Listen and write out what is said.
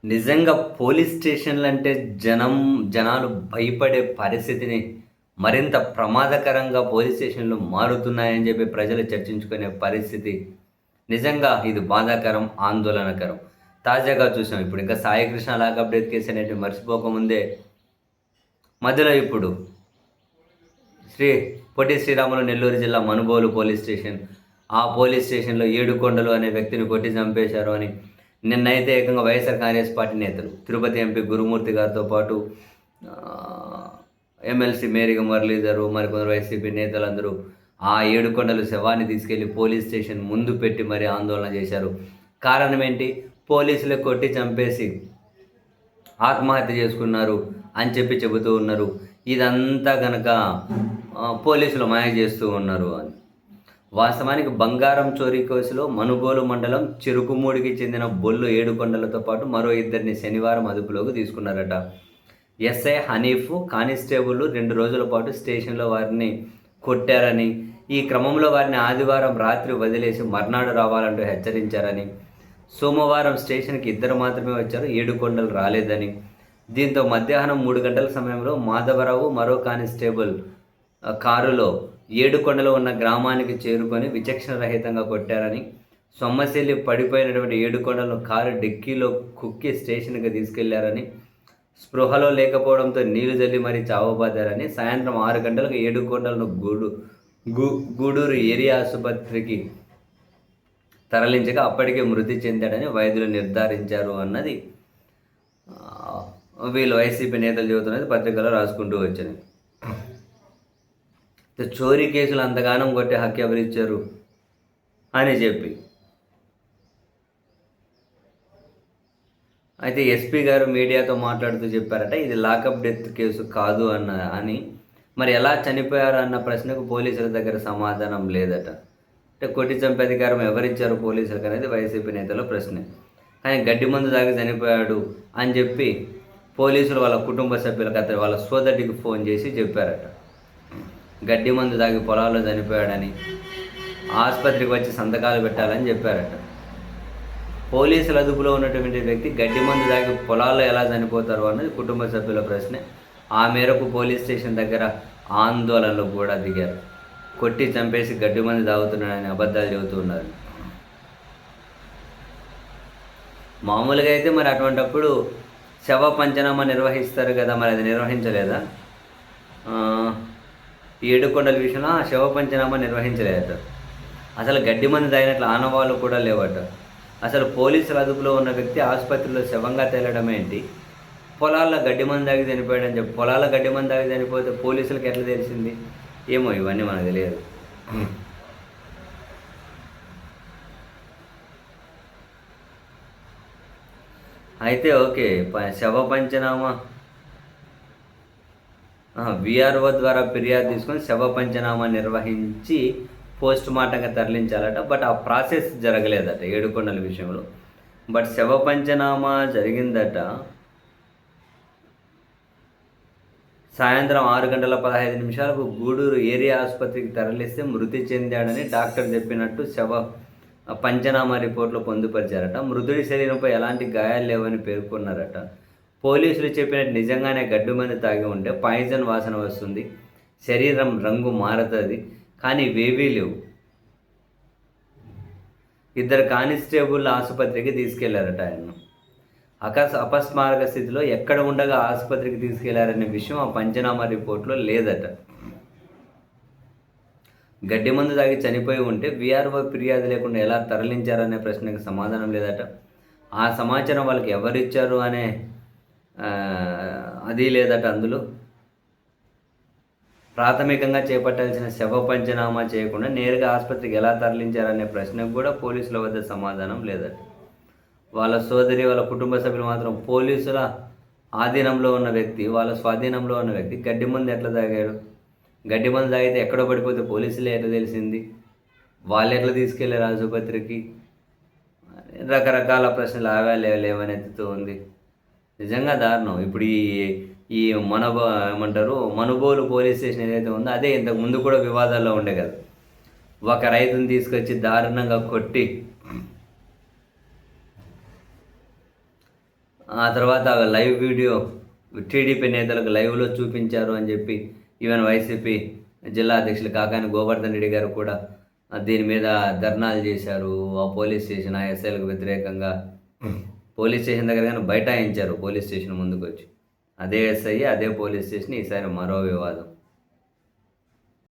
నిజంగా పోలీస్ స్టేషన్‌లు అంటే జనాలు భయపడే పరిస్థితిని మరింత ప్రమాదకరంగా పోలీస్ స్టేషన్‌లు మారుతున్నాయని చెప్పి ప్రజలు చర్చించుకునే పరిస్థితి నిజంగా ఇది బాధాకరం, ఆందోళనకరం. తాజాగా చూసాం ఇప్పుడు ఇంకా సాయికృష్ణ లాకప్ డెత్ కేసు అనేటివి మర్చిపోకముందే మధ్యలో ఇప్పుడు శ్రీ పొట్టి శ్రీరాములు నెల్లూరు జిల్లా మనుబోలు పోలీస్ స్టేషన్. ఆ పోలీస్ స్టేషన్‌లో ఏడుకొండలు అనే వ్యక్తిని కొట్టి చంపేశారు అని నిన్నైతే ఏకంగా వైఎస్ఆర్ కాంగ్రెస్ పార్టీ నేతలు తిరుపతి ఎంపీ గురుమూర్తి గారితో పాటు ఎమ్మెల్సీ మేరిగ మురళీధరు మరికొందరు వైసీపీ నేతలందరూ ఆ ఏడుకొండలు శవాన్ని తీసుకెళ్లి పోలీస్ స్టేషన్ ముందు పెట్టి మరీ ఆందోళన చేశారు. కారణం ఏంటి? పోలీసులే కొట్టి చంపేసి ఆత్మహత్య చేసుకున్నారు అని చెప్పి చెబుతూ ఉన్నారు. ఇదంతా గనక పోలీసులు మాయ చేస్తూ ఉన్నారు అని. వాస్తవానికి బంగారం చోరీ కేసులో మనుబోలు మండలం చెరుకుమూడికి చెందిన బొల్లు ఏడుకొండలతో పాటు మరో ఇద్దరిని శనివారం అదుపులోకి తీసుకున్నారట. ఎస్ఐ హనీఫ్, కానిస్టేబుల్ 2 రోజుల పాటు స్టేషన్లో వారిని కొట్టారని, ఈ క్రమంలో వారిని ఆదివారం రాత్రి వదిలేసి మర్నాడు రావాలంటూ హెచ్చరించారని, సోమవారం స్టేషన్కి 2 మాత్రమే వచ్చారు, ఏడుకొండలు రాలేదని, దీంతో మధ్యాహ్నం 3 గంటల సమయంలో మాధవరావు మరో కానిస్టేబుల్ కారులో ఏడుకొండలో ఉన్న గ్రామానికి చేరుకొని విచక్షణరహితంగా కొట్టారని, సొమ్మసిల్లి పడిపోయినటువంటి ఏడుకొండలను కారు డిక్కీలో కుక్కి స్టేషన్కి తీసుకెళ్లారని, స్పృహలో లేకపోవడంతో నీళ్లు జల్లి మరీ చావబాదారని, సాయంత్రం 6 గంటలకు ఏడుకొండలను గూడూరు ఏరియా ఆసుపత్రికి తరలించగా అప్పటికే మృతి చెందాడని వైద్యులు నిర్ధారించారు అన్నది వీళ్ళు వైసీపీ నేతలు చెబుతున్నది పత్రికలో రాసుకుంటూ వచ్చారు. చోరీ కేసులు అంతగానం కొట్టే హక్కు ఎవరిచ్చారు అని చెప్పి అయితే ఎస్పీ గారు మీడియాతో మాట్లాడుతూ చెప్పారట, ఇది లాకప్ డెత్ కేసు కాదు అని. మరి ఎలా చనిపోయారు అన్న ప్రశ్నకు పోలీసుల దగ్గర సమాధానం లేదట. అంటే కొట్టి చంపే అధికారం ఎవరిచ్చారు పోలీసులకు అనేది వైసీపీ నేతల ప్రశ్న. కానీ గడ్డి మందు తాగి చనిపోయాడు అని చెప్పి పోలీసులు వాళ్ళ కుటుంబ సభ్యులకు అతను వాళ్ళ సోదరుడికి ఫోన్ చేసి చెప్పారట. గడ్డి మందు తాగి పొలాల్లో చనిపోయాడని, ఆసుపత్రికి వచ్చి సంతకాలు పెట్టాలని చెప్పారట. పోలీసుల అదుపులో ఉన్నటువంటి వ్యక్తి గడ్డి మందు తాగి పొలాల్లో ఎలా చనిపోతారు అన్నది కుటుంబ సభ్యుల ప్రశ్నే. ఆ మేరకు పోలీస్ స్టేషన్ దగ్గర ఆందోళనలు కూడా దిగారు. కొట్టి చంపేసి గడ్డి మందు తాగుతున్నాడని అబద్ధాలు చెబుతూ ఉన్నారు. మామూలుగా అయితే మరి అటువంటప్పుడు శవ పంచనామా నిర్వహిస్తారు కదా, మరి అది నిర్వహించలేదా? ఏడుకొండల విషయంలో శవ పంచనామా నిర్వహించలేదట. అసలు గడ్డి మందు తాగినట్లు ఆనవాళ్ళు కూడా లేవట. అసలు పోలీసుల అదుపులో ఉన్న వ్యక్తి ఆసుపత్రిలో శవంగా తేలడం ఏంటి? పొలాల్లో గడ్డి మందు తాగి చనిపోయాడని చెప్పి పొలాల్లో గడ్డి మందు తాగి చనిపోతే పోలీసులకు ఎట్లా తెలిసింది? ఏమో ఇవన్నీ మనకు తెలియదు. అయితే ఓకే, శవ పంచనామా విఆర్ఓ ద్వారా ఫిర్యాదు తీసుకొని శవ పంచనామా నిర్వహించి పోస్ట్ మార్టంగా తరలించాలట. బట్ ఆ ప్రాసెస్ జరగలేదట ఏడుకొండల విషయంలో. బట్ శవ పంచనామా జరిగిందట. సాయంత్రం 6 గంటల 15 నిమిషాలకు గూడూరు ఏరియా ఆసుపత్రికి తరలిస్తే మృతి చెందాడని డాక్టర్ చెప్పినట్టు శవ పంచనామా రిపోర్ట్లో పొందుపరిచారట. మృతుడి శరీరంపై ఎలాంటి గాయాలు లేవని పేర్కొన్నారట. పోలీసులు చెప్పినట్టు నిజంగానే గడ్డి మందు తాగి ఉంటే పాయిజన్ వాసన వస్తుంది, శరీరం రంగు మారుతుంది, కానీ ఇవేవీ లేవు. 2 కానిస్టేబుల్ ఆసుపత్రికి తీసుకెళ్లారట. ఆయన అపస్మారక స్థితిలో ఎక్కడ ఉండగా ఆసుపత్రికి తీసుకెళ్లారనే విషయం ఆ పంచనామా రిపోర్ట్లో లేదట. గడ్డి మందు తాగి చనిపోయి ఉంటే వీఆర్ఓ ఫిర్యాదు లేకుండా ఎలా తరలించారనే ప్రశ్నకు సమాధానం లేదట. ఆ సమాచారం వాళ్ళకి ఎవరిచ్చారు అనే అది లేదట. అందులో ప్రాథమికంగా చేపట్టాల్సిన శవ పంచనామా చేయకుండా నేరుగా ఆసుపత్రికి ఎలా తరలించారనే ప్రశ్నకు కూడా పోలీసుల వద్ద సమాధానం లేదట. వాళ్ళ సోదరి, వాళ్ళ కుటుంబ సభ్యులు మాత్రం పోలీసుల ఆధీనంలో ఉన్న వ్యక్తి, వాళ్ళ స్వాధీనంలో ఉన్న వ్యక్తి గడ్డి మందు ఎట్లా తాగాడు, గడ్డి మందు తాగితే ఎక్కడో పడిపోతే పోలీసులే ఎట్లా తెలిసింది, వాళ్ళు ఎట్లా తీసుకెళ్లారు ఆసుపత్రికి, రకరకాల ప్రశ్నలు లేవని ఎత్తుతూ ఉంది. నిజంగా దారుణం. ఇప్పుడు ఈ ఏమంటారు మనుబోలు పోలీస్ స్టేషన్ ఏదైతే ఉందో అదే ఇంతకు ముందు కూడా వివాదాల్లో ఉండే కదా. ఒక రైతుని తీసుకొచ్చి దారుణంగా కొట్టి ఆ తర్వాత లైవ్ వీడియో టీడీపీ నేతలకు లైవ్‌లో చూపించారు అని చెప్పి ఈవెన్ వైసీపీ జిల్లా అధ్యక్షులు కాకాని గోవర్ధన్ రెడ్డి గారు కూడా దీని మీద ధర్నాలు చేశారు. ఆ పోలీస్ స్టేషన్ ఆ ఎస్ఐలకు వ్యతిరేకంగా పోలీస్ స్టేషన్ దగ్గర గాని బైఠాయించారు పోలీస్ స్టేషన్ ముందుకొచ్చి. అదే ఎస్ఐ, అదే పోలీస్ స్టేషన్ ఈసారి మరో వివాదం.